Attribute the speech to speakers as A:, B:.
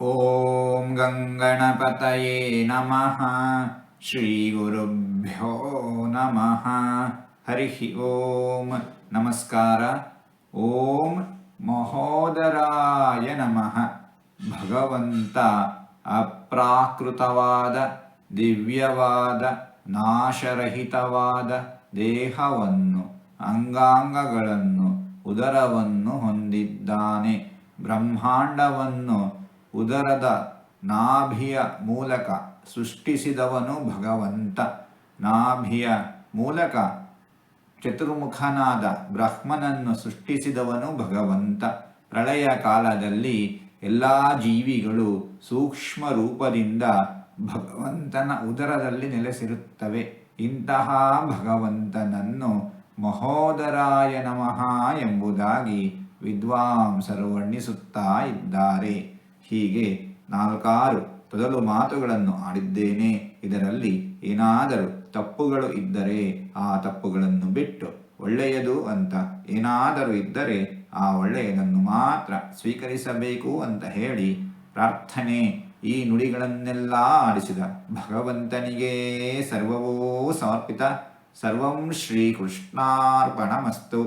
A: ಓಂ ಗಂಗಣಪತಯೇ ನಮಃ. ಶ್ರೀ ಗುರುಭ್ಯೋ ನಮಃ. ಹರಿ ಓಂ. ನಮಸ್ಕಾರ. ಓಂ ಮಹೋದರಾಯ ನಮಃ. ಭಗವಂತ ಅಪ್ರಾಕೃತವಾದ ದಿವ್ಯವಾದ ನಾಶರಹಿತವಾದ ದೇಹವನ್ನು, ಅಂಗಾಂಗಗಳನ್ನು, ಉದರವನ್ನು ಹೊಂದಿದ್ದಾನೆ. ಬ್ರಹ್ಮಾಂಡವನ್ನು ಉದರದ ನಾಭಿಯ ಮೂಲಕ ಸೃಷ್ಟಿಸಿದವನು ಭಗವಂತ. ನಾಭಿಯ ಮೂಲಕ ಚತುರ್ಮುಖನಾದ ಬ್ರಹ್ಮನನ್ನು ಸೃಷ್ಟಿಸಿದವನು ಭಗವಂತ. ಪ್ರಳಯ ಕಾಲದಲ್ಲಿ ಎಲ್ಲ ಜೀವಿಗಳು ಸೂಕ್ಷ್ಮ ರೂಪದಿಂದ ಭಗವಂತನ ಉದರದಲ್ಲಿ ನೆಲೆಸಿರುತ್ತವೆ. ಇಂತಹ ಭಗವಂತನನ್ನು ಮಹೋದರಾಯ ನಮಃ ಎಂಬುದಾಗಿ ವಿದ್ವಾಂಸರು ವರ್ಣಿಸುತ್ತಾ ಇದ್ದಾರೆ. ಹೀಗೆ 4 ತೊದಲು ಮಾತುಗಳನ್ನು ಆಡಿದ್ದೇನೆ. ಇದರಲ್ಲಿ ಏನಾದರೂ ತಪ್ಪುಗಳು ಇದ್ದರೆ ಆ ತಪ್ಪುಗಳನ್ನು ಬಿಟ್ಟು ಒಳ್ಳೆಯದು ಅಂತ ಏನಾದರೂ ಇದ್ದರೆ ಆ ಒಳ್ಳೆಯದನ್ನು ಮಾತ್ರ ಸ್ವೀಕರಿಸಬೇಕು ಅಂತ ಹೇಳಿ ಪ್ರಾರ್ಥನೆ. ಈ ನುಡಿಗಳನ್ನೆಲ್ಲ ಆಡಿಸಿದ ಭಗವಂತನಿಗೇ ಸರ್ವವೂ ಸಮರ್ಪಿತ. ಸರ್ವಂ ಶ್ರೀಕೃಷ್ಣಾರ್ಪಣಮಸ್ತು.